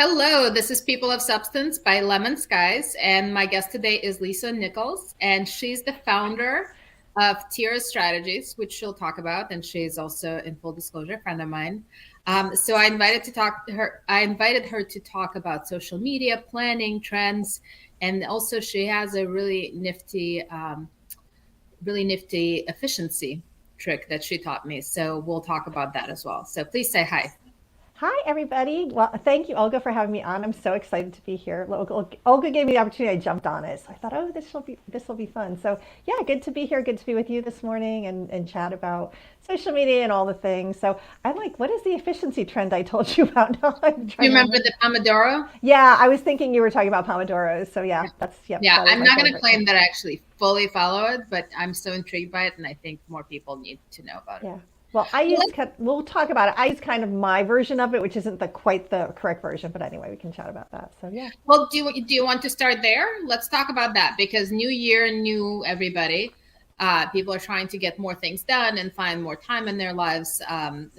Hello, this is People of Substance by Lemon Skies, and my guest today is Lisa Nicholls, and she's the founder of Tiara Strategies, which she'll talk about, and she's also, in full disclosure, a friend of mine. So I invited her to talk about social media planning trends, and also she has a really nifty efficiency trick that she taught me. So we'll talk about that as well. So please say hi. Hi, everybody. Well, thank you, Olga, for having me on. I'm so excited to be here. Olga gave me the opportunity. I jumped on it, so I thought, oh, this will be fun. So yeah, good to be here. Good to be with you this morning and chat about social media and all the things. So I'm like, what is the efficiency trend I told you about? Now I'm Do you trying to remember remember. the Pomodoro? Yeah, I was thinking you were talking about pomodoros. So yeah, Yeah, that is I'm my not going to favorite claim thing. that I actually fully follow it, but I'm so intrigued by it, and I think more people need to know about it. Yeah. Well, Well, we'll talk about it. I use kind of my version of it, which isn't quite the correct version, but anyway, we can chat about that. So yeah. do you want to start there? Let's talk about that because new year, new everybody. People are trying to get more things done and find more time in their lives.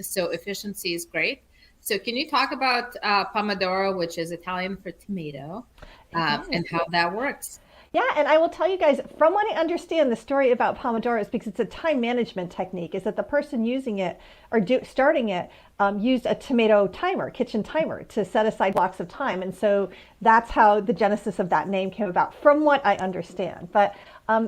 So efficiency is great. So can you talk about Pomodoro, which is Italian for tomato, It is. and how that works? Yeah, and I will tell you guys, from what I understand, the story about Pomodoro is because it's a time management technique, is that the person using it or starting it used a tomato timer, kitchen timer, to set aside blocks of time. And so that's how the genesis of that name came about, from what I understand. But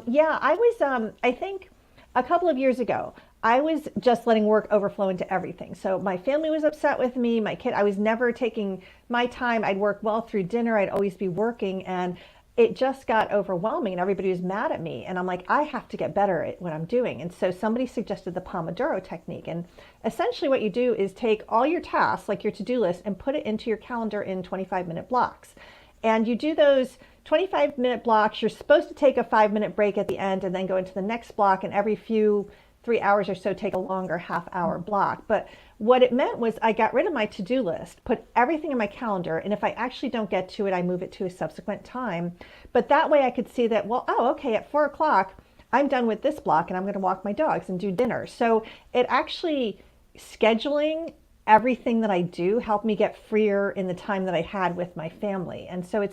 yeah, I think a couple of years ago, I was just letting work overflow into everything. So my family was upset with me, my kid, I was never taking my time. I'd work well through dinner, I'd always be working. And it just got overwhelming and everybody was mad at me. And I'm like, I have to get better at what I'm doing. And so somebody suggested the Pomodoro technique. And essentially, what you do is take all your tasks, like your to do list, and put it into your calendar in 25-minute blocks. And you do those 25-minute blocks. You're supposed to take a 5-minute break at the end and then go into the next block. And every few 3 hours or so, take a longer half-hour block. But what it meant was I got rid of my to-do list, put everything in my calendar, and if I actually don't get to it, I move it to a subsequent time. But that way I could see that, well, oh, okay, at 4 o'clock, I'm done with this block and I'm going to walk my dogs and do dinner. So it actually, scheduling everything that I do helped me get freer in the time that I had with my family. And so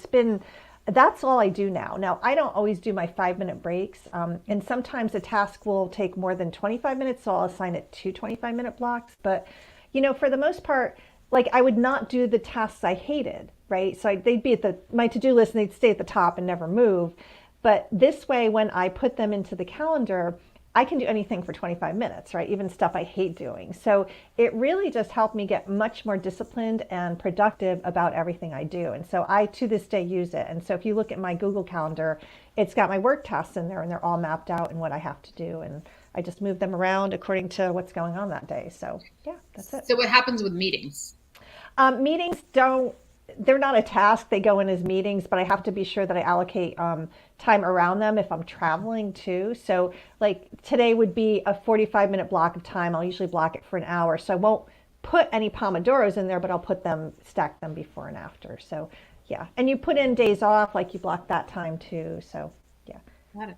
that's all I do now. Now, I don't always do my 5-minute breaks. And sometimes a task will take more than 25 minutes, so I'll assign it to 25-minute blocks. But, for the most part, like I would not do the tasks I hated, right? So they'd be at my to-do list and they'd stay at the top and never move. But this way, when I put them into the calendar, I can do anything for 25 minutes, right? Even stuff I hate doing. So it really just helped me get much more disciplined and productive about everything I do. And so I, to this day, use it. And so if you look at my Google Calendar, it's got my work tasks in there and they're all mapped out and what I have to do. And I just move them around according to what's going on that day. So yeah, that's it. So what happens with meetings? Meetings don't, they're not a task. They go in as meetings, but I have to be sure that I allocate time around them if I'm traveling too. So like today would be a 45-minute block of time. I'll usually block it for an hour. So I won't put any Pomodoros in there, but I'll stack them before and after. So yeah. And you put in days off, like you block that time too. So yeah. Got it.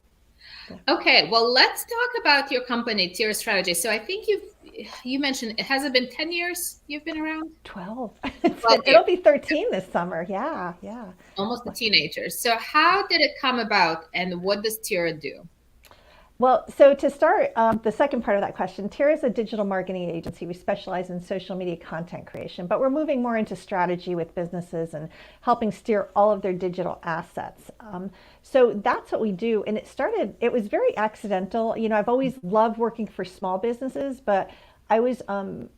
Yeah. Okay, well, let's talk about your company, Tier Strategy. So I think you mentioned it has it been 10 years you've been around? 12. 12 It'll years, be 13 this summer. Yeah. Yeah. almost a teenager. So how did it come about and what does Tira do? Well, so to start, the second part of that question, Tira is a digital marketing agency. We specialize in social media content creation, but we're moving more into strategy with businesses and helping steer all of their digital assets. So that's what we do. And it was very accidental. I've always loved working for small businesses, but I was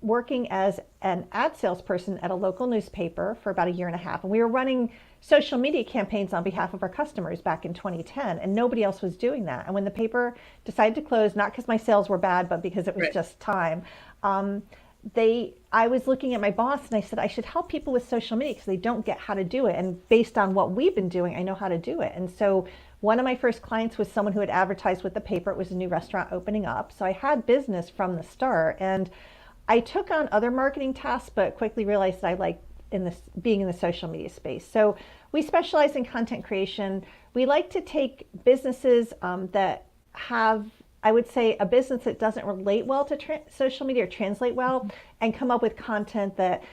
working as an ad salesperson at a local newspaper for about a year and a half. And we were running social media campaigns on behalf of our customers back in 2010, and nobody else was doing that. And when the paper decided to close, not because my sales were bad, but because it was Right. just time, I was looking at my boss and I said, I should help people with social media because they don't get how to do it. And based on what we've been doing, I know how to do it. And so one of my first clients was someone who had advertised with the paper. It was a new restaurant opening up. So I had business from the start. And I took on other marketing tasks, but quickly realized that I like being in the social media space. So we specialize in content creation. We like to take businesses that have, I would say, a business that doesn't relate well to social media or translate well, and come up with content that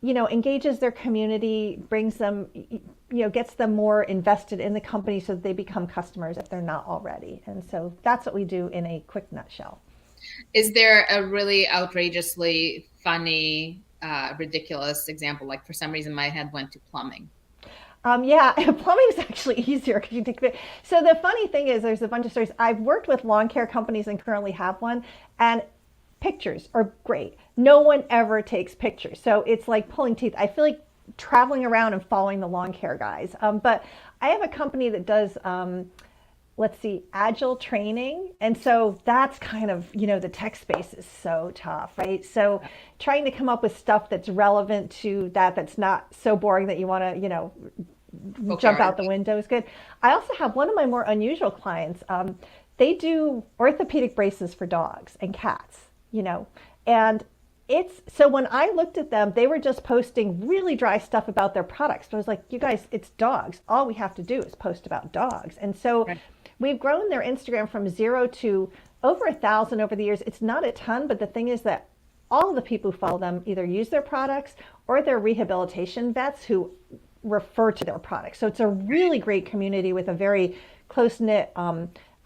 engages their community, brings them, gets them more invested in the company so that they become customers if they're not already. And so that's what we do in a quick nutshell. Is there a really outrageously funny, ridiculous example? Like for some reason, my head went to plumbing. Yeah, plumbing is actually easier because you take it. So the funny thing is, there's a bunch of stories. I've worked with lawn care companies and currently have one, and pictures are great. No one ever takes pictures, so it's like pulling teeth. I feel like traveling around and following the lawn care guys. But I have a company that does, let's see, agile training, and so that's kind of, the tech space is so tough, right? So trying to come up with stuff that's relevant to that, that's not so boring that you want to, jump out the window is good. I also have one of my more unusual clients. They do orthopedic braces for dogs and cats, and it's so when I looked at them, they were just posting really dry stuff about their products. But I was like, you guys, it's dogs. All we have to do is post about dogs. And so Right. we've grown their Instagram from 0 to over 1,000 over the years. It's not a ton, but the thing is that all of the people who follow them either use their products or they're rehabilitation vets who refer to their products. So it's a really great community with a very close knit,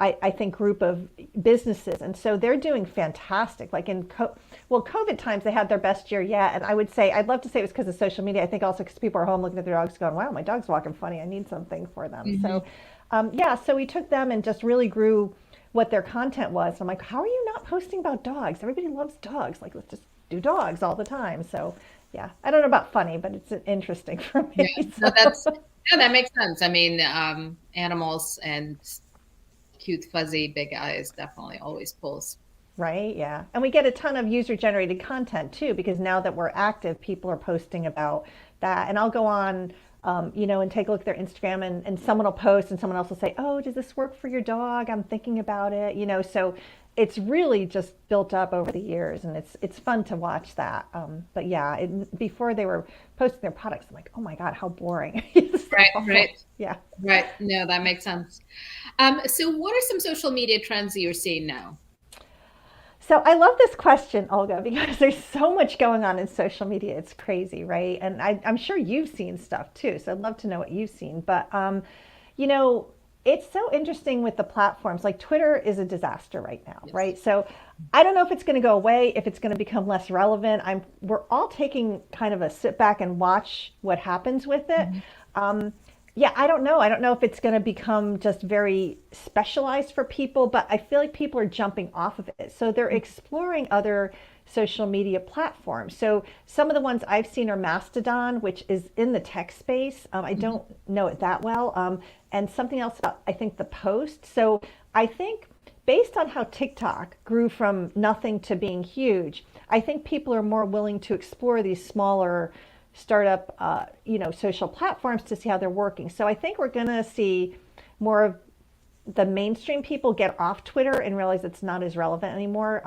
I think, group of businesses. And so they're doing fantastic. Like COVID times, they had their best year yet. And I would say, I'd love to say it was because of social media. I think also because people are home looking at their dogs going, wow, my dog's walking funny. I need something for them. Mm-hmm. So yeah, so we took them and just really grew what their content was. I'm like, how are you not posting about dogs? Everybody loves dogs. Like, let's just do dogs all the time. So yeah, I don't know about funny, but it's interesting for Yeah, me. no, So. that makes sense. I mean, animals and cute, fuzzy, big eyes definitely always pulls. Right, yeah. And we get a ton of user generated content too, because now that we're active, people are posting about that. And I'll go on, and take a look at their Instagram, and someone will post and someone else will say, oh, does this work for your dog? I'm thinking about it, so it's really just built up over the years, and it's fun to watch that. But yeah, before they were posting their products, I'm like, oh my God, how boring. Right, So, right, yeah. right. No, that makes sense. So what are some social media trends that you're seeing now? So I love this question, Olga, because there's so much going on in social media. It's crazy, right? And I'm sure you've seen stuff too. So I'd love to know what you've seen. But, you know, it's so interesting with the platforms. Like Twitter is a disaster right now, Yes. right? So I don't know if it's going to go away, if it's going to become less relevant. We're all taking kind of a sit back and watch what happens with it. Mhm. Um, yeah, I don't know. I don't know if it's going to become just very specialized for people, but I feel like people are jumping off of it. So they're exploring other social media platforms. So some of the ones I've seen are Mastodon, which is in the tech space. I Mhm. don't know it that well. And something else about, I think, the Post. So I think based on how TikTok grew from nothing to being huge, I think people are more willing to explore these smaller startup, social platforms to see how they're working. So I think we're going to see more of the mainstream people get off Twitter and realize it's not as relevant anymore.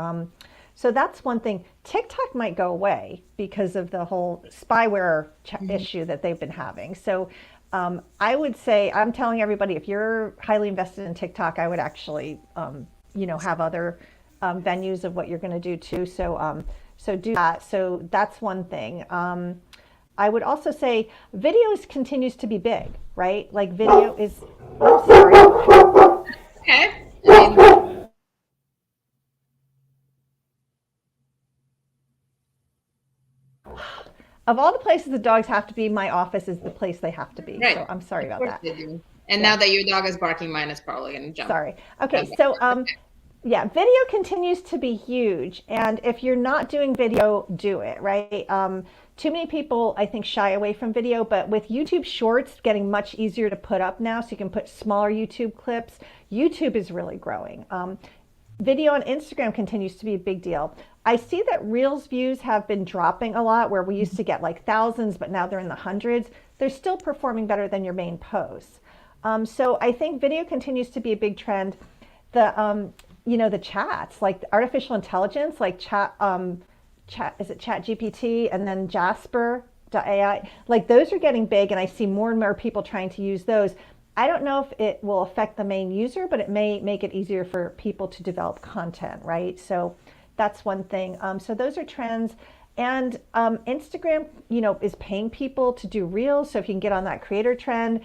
So that's one thing. TikTok might go away because of the whole spyware Mhm. issue that they've been having. So I would say, I'm telling everybody, if you're highly invested in TikTok, I would actually, have other venues of what you're going to do too. So do that. So that's one thing. I would also say videos continues to be big, right? Like video is, oh, sorry. Okay. I mean, Of all the places the dogs have to be, my office is the place they have to be. right. So I'm sorry Of about course that. they do. And Yeah, now that your dog is barking, mine is probably going to jump. sorry. Okay, Jump so back. Okay. yeah, video continues to be huge. And if you're not doing video, do it, right? Too many people, I think, shy away from video, but with YouTube Shorts getting much easier to put up now, so you can put smaller YouTube clips, YouTube is really growing. Video on Instagram continues to be a big deal. I see that Reels views have been dropping a lot, where we used to get like thousands, but now they're in the hundreds. They're still performing better than your main posts. So I think video continues to be a big trend. The chats, like the artificial intelligence, like chat, is it Chat GPT and then Jasper AI, like those are getting big, and I see more and more people trying to use those. I don't know if it will affect the main user, but it may make it easier for people to develop content, right? So that's one thing. So those are trends. And Instagram, is paying people to do reels. So if you can get on that creator trend,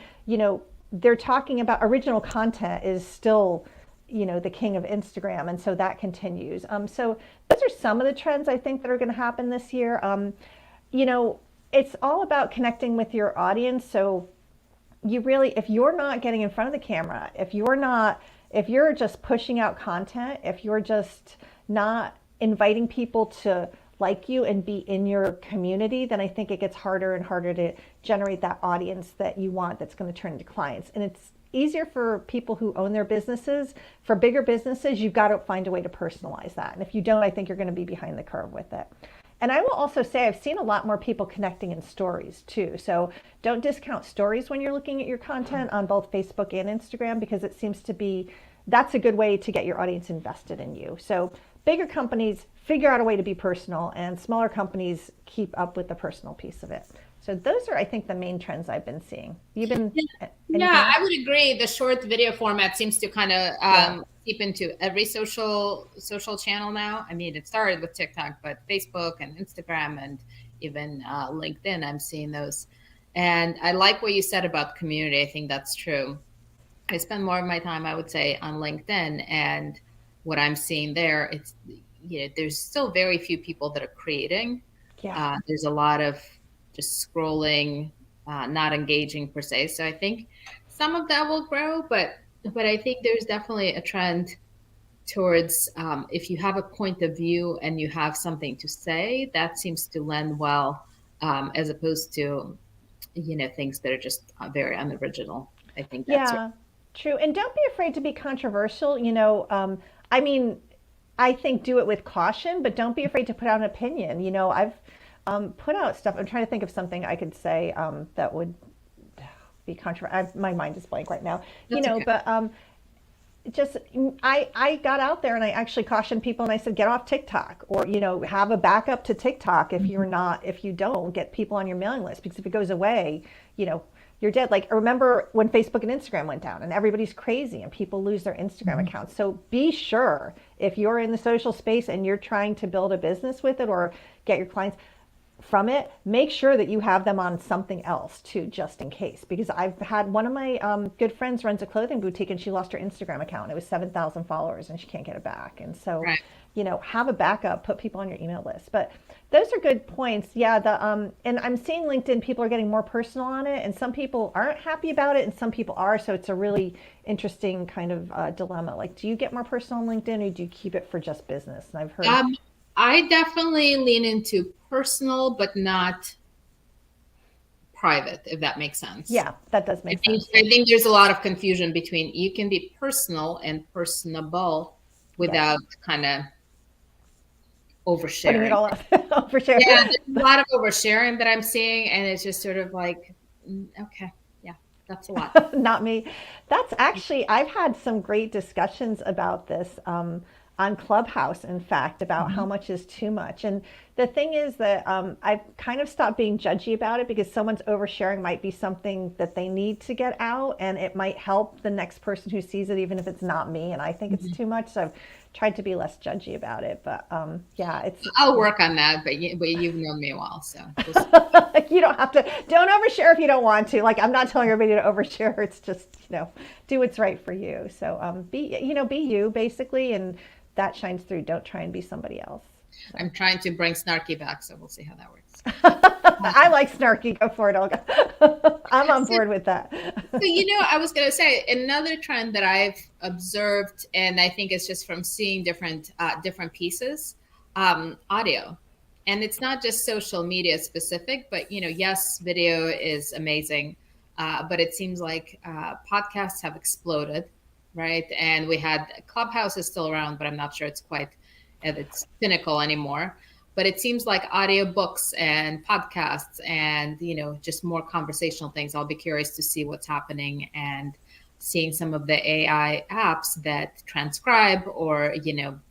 they're talking about original content is still, the king of Instagram. And so that continues. So those are some of the trends I think that are going to happen this year. You know, it's all about connecting with your audience. So you really, if you're not getting in front of the camera, if you're just pushing out content, if you're just not inviting people to like you and be in your community, then I think it gets harder and harder to generate that audience that you want that's going to turn into clients. And it's easier for people who own their businesses. For bigger businesses, you've got to find a way to personalize that. And if you don't, I think you're going to be behind the curve with it. And I will also say I've seen a lot more people connecting in stories too. So don't discount stories when you're looking at your content on both Facebook and Instagram, because it seems to be that's a good way to get your audience invested in you. So bigger companies figure out a way to be personal, and smaller companies keep up with the personal piece of it. So those are, I think, the main trends I've been seeing. You've been anything Yeah, else? I would agree. The short video format seems to kind of Yeah. seep into every social channel now. I mean, it started with TikTok, but Facebook and Instagram and even LinkedIn, I'm seeing those. And I like what you said about community. I think that's true. I spend more of my time, I would say, on LinkedIn, and what I'm seeing there, there's still very few people that are creating. Yeah. There's a lot of just scrolling, not engaging per se. So I think some of that will grow, but I think there's definitely a trend towards if you have a point of view and you have something to say, that seems to lend well, as opposed to things that are just very unoriginal. I think that's Yeah, true. And don't be afraid to be controversial. I mean, I think do it with caution, but don't be afraid to put out an opinion. I've put out stuff. I'm trying to think of something I could say that would be controversial. My mind is blank right now. that's okay. But just I got out there and I actually cautioned people and I said get off TikTok, or have a backup to TikTok if you don't get people on your mailing list, because if it goes away, you know you're dead. Like, remember when Facebook and Instagram went down and everybody's crazy and people lose their Instagram accounts. So be sure, if you're in the social space and you're trying to build a business with it or get your clients from it, make sure that you have them on something else too, just in case. Because I've had one of my good friends runs a clothing boutique and she lost her Instagram account. And it was 7,000 followers and she can't get it back. And so, Right. have a backup, put people on your email list. But those are good points. Yeah, and I'm seeing LinkedIn, people are getting more personal on it, and some people aren't happy about it, and some people are. So it's a really interesting kind of dilemma. Like, do you get more personal on LinkedIn, or do you keep it for just business? And I've heard, Um, I definitely lean into personal, but not private, if that makes sense. yeah, that does I make think sense. I think there's a lot of confusion between you can be personal and personable Yes, without kind of putting it oversharing. all up for sure. Yeah, there's a lot of oversharing that I'm seeing, and it's just sort of like, okay, yeah, that's a lot. Not me. That's actually, I've had some great discussions about this on Clubhouse, in fact, about how Mhm. much is too much. And the thing is that I've kind of stopped being judgy about it, because someone's oversharing might be something that they need to get out, and it might help the next person who sees it, even if it's not me. And I think it's Mhm. too much. So I've tried to be less judgy about it. But yeah, it's I'll work on that, but you've known me a while, so we'll see. you don't overshare if you don't want to. Like, I'm not telling everybody to overshare. It's just, do what's right for you. So be you basically, and that shines through. Don't try and be somebody else. So I'm trying to bring snarky back, so we'll see how that works. I like snarky. Go for it, Olga. I'm on So, board with that. so, I was going to say another trend that I've observed, and I think it's just from seeing different pieces, audio, and it's not just social media specific, but yes, video is amazing, but it seems like podcasts have exploded, right? And we had Clubhouse is still around, but I'm not sure it's quite at its pinnacle anymore. But it seems like audiobooks and podcasts and just more conversational things. I'll be curious to see what's happening and seeing some of the AI apps that transcribe or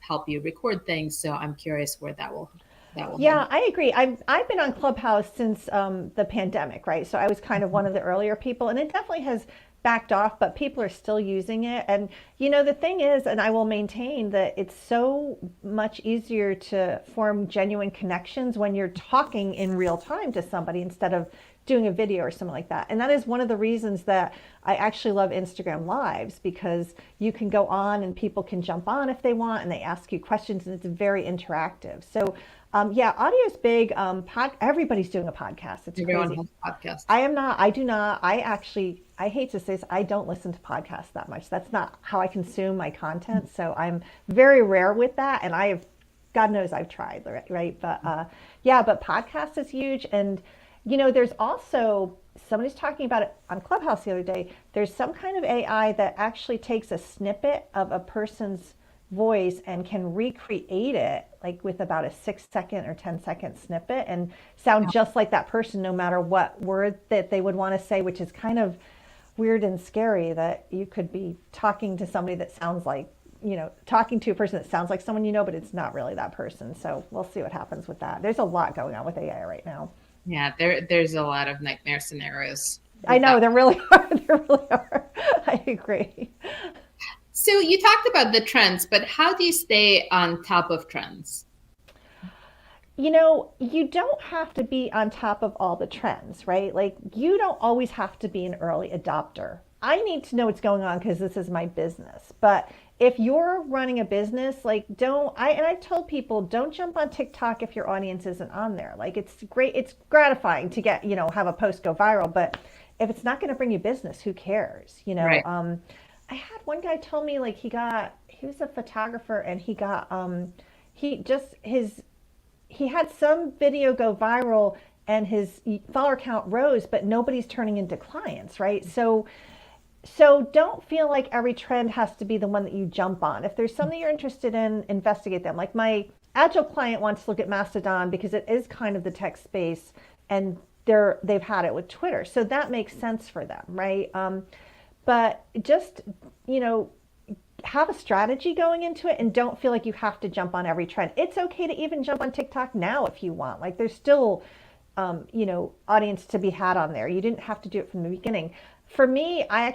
help you record things. So I'm curious where that will head. Yeah, I agree. I've been on Clubhouse since the pandemic, right? So I was kind of one of the earlier people, and it definitely has backed off, but people are still using it. And the thing is, and I will maintain that it's so much easier to form genuine connections when you're talking in real time to somebody instead of doing a video or something like that. And that is one of the reasons that I actually love Instagram Lives, because you can go on and people can jump on if they want and they ask you questions, and it's very interactive. So yeah, audio is big. Everybody's doing a podcast. It's Everyone crazy. has a podcast. I am not. I do not. I hate to say this, I don't listen to podcasts that much. That's not how I consume my content. So I'm very rare with that. And God knows I've tried, right? But yeah, but podcast is huge. And, there's also, somebody's talking about it on Clubhouse the other day. There's some kind of AI that actually takes a snippet of a person's voice and can recreate it like with about a 6 second or 10 second snippet and sound just like that person no matter what word that they would want to say, which is kind of weird and scary that you could be talking to somebody that sounds like, talking to a person that sounds like someone but it's not really that person. So we'll see what happens with that. There's a lot going on with AI right now. Yeah, there's a lot of nightmare scenarios. I know, there really are. There really are. I agree. So you talked about the trends, but how do you stay on top of trends? You don't have to be on top of all the trends, right? Like, you don't always have to be an early adopter. I need to know what's going on because this is my business. But if you're running a business, like, I've told people, don't jump on TikTok if your audience isn't on there. Like, it's great. It's gratifying to get, have a post go viral. But if it's not going to bring you business, who cares? Right. I had one guy tell me, like, he was a photographer and he got, he had some video go viral and his follower count rose, but nobody's turning into clients, right? So don't feel like every trend has to be the one that you jump on. If there's something you're interested in, investigate them. Like, my Agile client wants to look at Mastodon because it is kind of the tech space, and they've had it with Twitter. So that makes sense for them, right? But just, have a strategy going into it and don't feel like you have to jump on every trend. It's okay to even jump on TikTok now if you want. Like, there's still, audience to be had on there. You didn't have to do it from the beginning. For me, I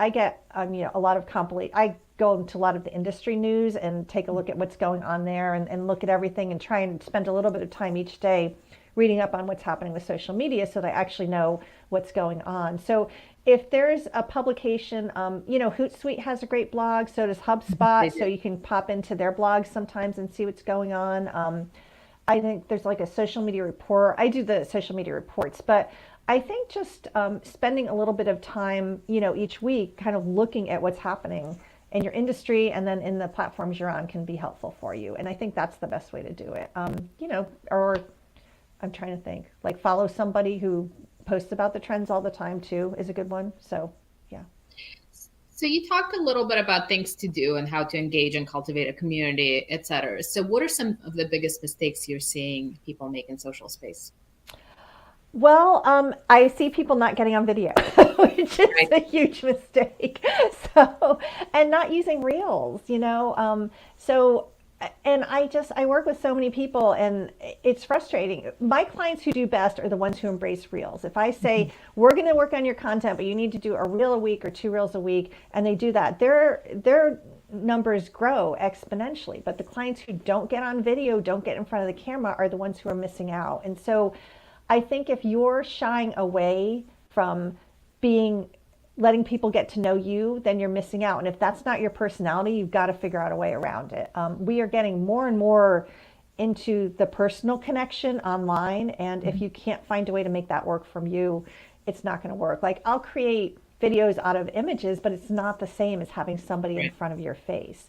get, a lot of I go into a lot of the industry news and take a look at what's going on there and look at everything and try and spend a little bit of time each day reading up on what's happening with social media so that I actually know what's going on. So if there's a publication, Hootsuite has a great blog, so does HubSpot, so you can pop into their blogs sometimes and see what's going on. I think there's like a social media report. I do the social media reports, but I think just spending a little bit of time, each week kind of looking at what's happening in your industry and then in the platforms you're on can be helpful for you. And I think that's the best way to do it. Or I'm trying to think, like, follow somebody who posts about the trends all the time too is a good one. So, yeah. So you talked a little bit about things to do and how to engage and cultivate a community, et cetera. So what are some of the biggest mistakes you're seeing people make in social space? Well, I see people not getting on video, which is a huge mistake. So, and not using reels, and I work with so many people and it's frustrating. My clients who do best are the ones who embrace reels. If I say, we're going to work on your content, but you need to do a reel a week or 2 reels a week, and they do that, their numbers grow exponentially. But the clients who don't get on video, don't get in front of the camera, are the ones who are missing out. And so I think if you're shying away from letting people get to know you, then you're missing out. And if that's not your personality, you've got to figure out a way around it. We are getting more and more into the personal connection online. And if you can't find a way to make that work from you, it's not going to work. Like, I'll create videos out of images, but it's not the same as having somebody in front of your face.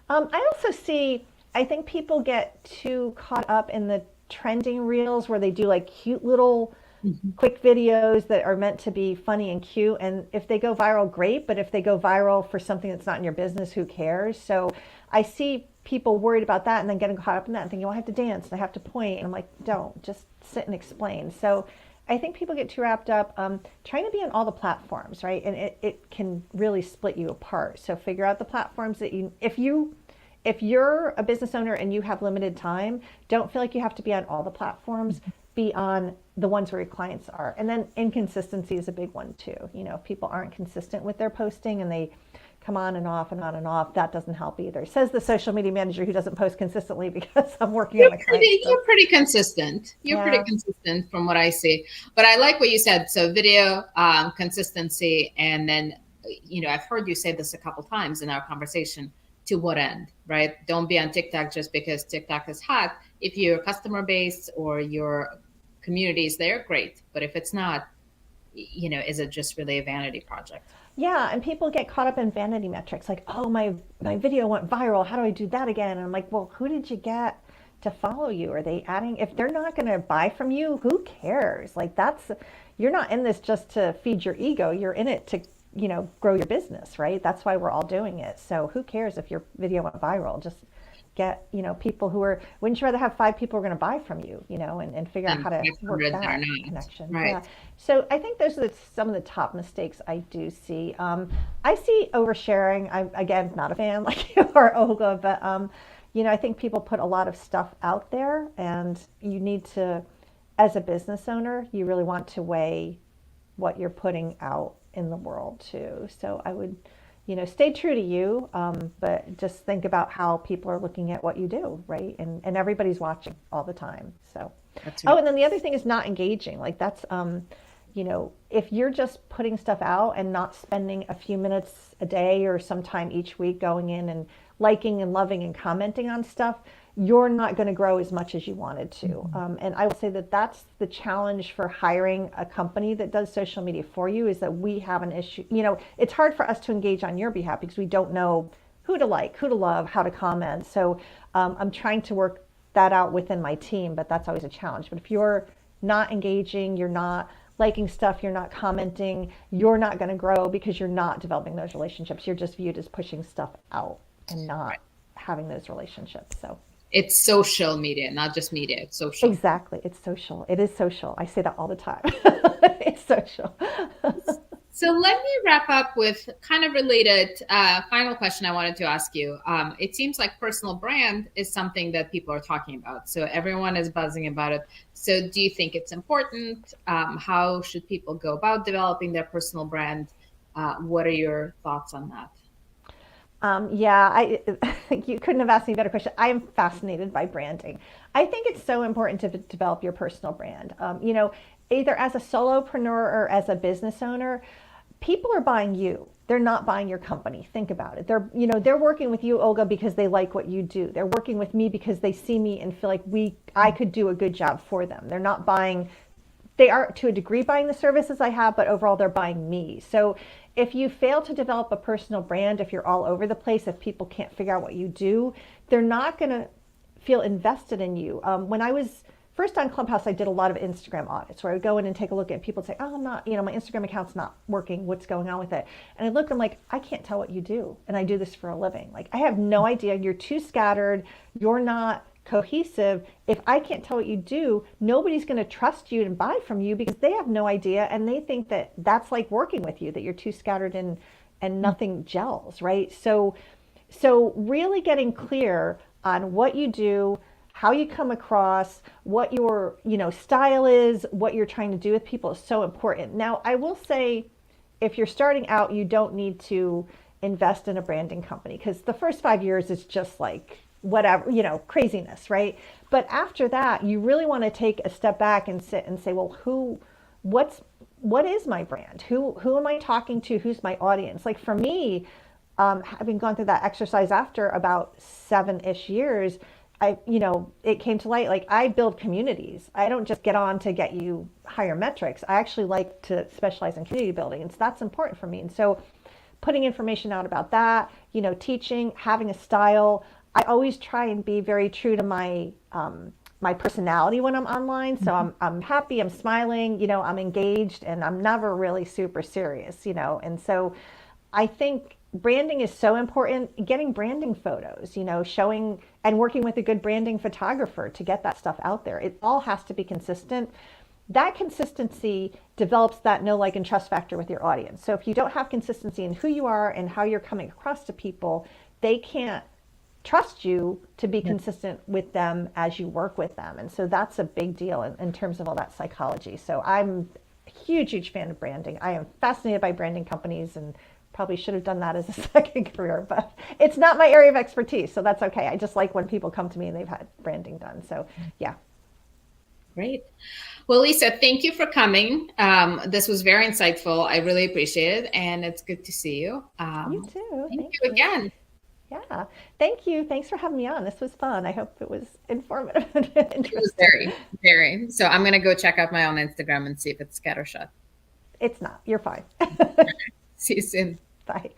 I also I think people get too caught up in the trending reels where they do like cute little quick videos that are meant to be funny and cute. And if they go viral, great. But if they go viral for something that's not in your business, who cares? So I see people worried about that and then getting caught up in that and thinking, well, I have to dance and I have to point. And I'm like, don't, just sit and explain. So I think people get too wrapped up trying to be on all the platforms, right? And it can really split you apart. So figure out the platforms that if you're a business owner and you have limited time, don't feel like you have to be on all the platforms. be on the ones where your clients are. And then inconsistency is a big one too. If people aren't consistent with their posting and they come on and off and on and off, that doesn't help either. Says the social media manager who doesn't post consistently because I'm working on the client stuff. You're pretty consistent. You're pretty Yeah. consistent from what I see. But I like what you said. So video, consistency, and then, I've heard you say this a couple times in our conversation. To what end, right? Don't be on TikTok just because TikTok is hot. If your customer base or your community is there, great. But if it's not, is it just really a vanity project? Yeah, and people get caught up in vanity metrics like, oh, my video went viral. How do I do that again? And I'm like, well, who did you get to follow you? Are they adding? If they're not going to buy from you, who cares? Like you're not in this just to feed your ego. You're in it to, grow your business, right? That's why we're all doing it. So who cares if your video went viral? Just get, people wouldn't you rather have 5 people who are going to buy from you, and figure out how to work that connection. Right. Yeah. So I think those are some of the top mistakes I do see. I see oversharing. I'm, again, not a fan like you or Olga, but, I think people put a lot of stuff out there, and you need to, as a business owner, you really want to weigh what you're putting out in the world too. So I would, stay true to you, but just think about how people are looking at what you do, right? And everybody's watching all the time. So, That's right. Oh, and then the other thing is not engaging. Like that's, if you're just putting stuff out and not spending a few minutes a day or sometime each week going in and liking and loving and commenting on stuff, you're not going to grow as much as you wanted to. Mm-hmm. And I will say that that's the challenge for hiring a company that does social media for you, is that we have an issue. It's hard for us to engage on your behalf because we don't know who to like, who to love, how to comment. So I'm trying to work that out within my team, but that's always a challenge. But if you're not engaging, you're not liking stuff, you're not commenting, you're not going to grow because you're not developing those relationships. You're just viewed as pushing stuff out and not having those relationships. So it's social media, not just media. It's social. exactly. It's social. It is social. I say that all the time. It's social. So let me wrap up with kind of related final question I wanted to ask you. It seems like personal brand is something that people are talking about. So everyone is buzzing about it. So do you think it's important? How should people go about developing their personal brand? What are your thoughts on that? Yeah, you couldn't have asked me a better question. I am fascinated by branding. I think it's so important to develop your personal brand. Either as a solopreneur or as a business owner, people are buying you. They're not buying your company. Think about it. They're working with you, Olga, because they like what you do. They're working with me because they see me and feel like I could do a good job for them. They're not buying. They are to a degree buying the services I have, but overall they're buying me. So if you fail to develop a personal brand, if you're all over the place, if people can't figure out what you do, they're not going to feel invested in you. When I was first on Clubhouse, I did a lot of Instagram audits where I would go in and take a look at people and say, oh, I'm not, my Instagram account's not working. What's going on with it? And I look, I'm like, I can't tell what you do. And I do this for a living. Like, I have no idea. You're too scattered. You're not cohesive. If I can't tell what you do, nobody's going to trust you and buy from you because they have no idea. And they think that that's like working with you, that you're too scattered and nothing gels, right? So really getting clear on what you do, how you come across, what your, style is, what you're trying to do with people is so important. Now, I will say, if you're starting out, you don't need to invest in a branding company because the first 5 years is just like whatever, craziness, right? But after that, you really want to take a step back and sit and say, well, what is my brand? Who am I talking to? Who's my audience? Like for me, having gone through that exercise after about 7-ish years, it came to light, like I build communities. I don't just get on to get you higher metrics. I actually like to specialize in community building. And so that's important for me. And so putting information out about that, teaching, having a style. I always try and be very true to my my personality when I'm online. So I'm happy, I'm smiling, I'm engaged, and I'm never really super serious, And so I think branding is so important. Getting branding photos, showing and working with a good branding photographer to get that stuff out there. It all has to be consistent. That consistency develops that know, like, and trust factor with your audience. So if you don't have consistency in who you are and how you're coming across to people, they can't trust you to be consistent with them as you work with them. And so that's a big deal in terms of all that psychology. So I'm a huge, huge fan of branding. I am fascinated by branding companies and probably should have done that as a second career, but it's not my area of expertise. So that's okay. I just like when people come to me and they've had branding done. So yeah. Great. Well, Lisa, thank you for coming. This was very insightful. I really appreciate it. And it's good to see you. You too. Thank Thank you you. again. Yeah. Thank you. Thanks for having me on. This was fun. I hope it was informative and It was interesting. very, very. So I'm going to go check out my own Instagram and see if it's scattershot. It's not. You're fine. See you soon. Bye.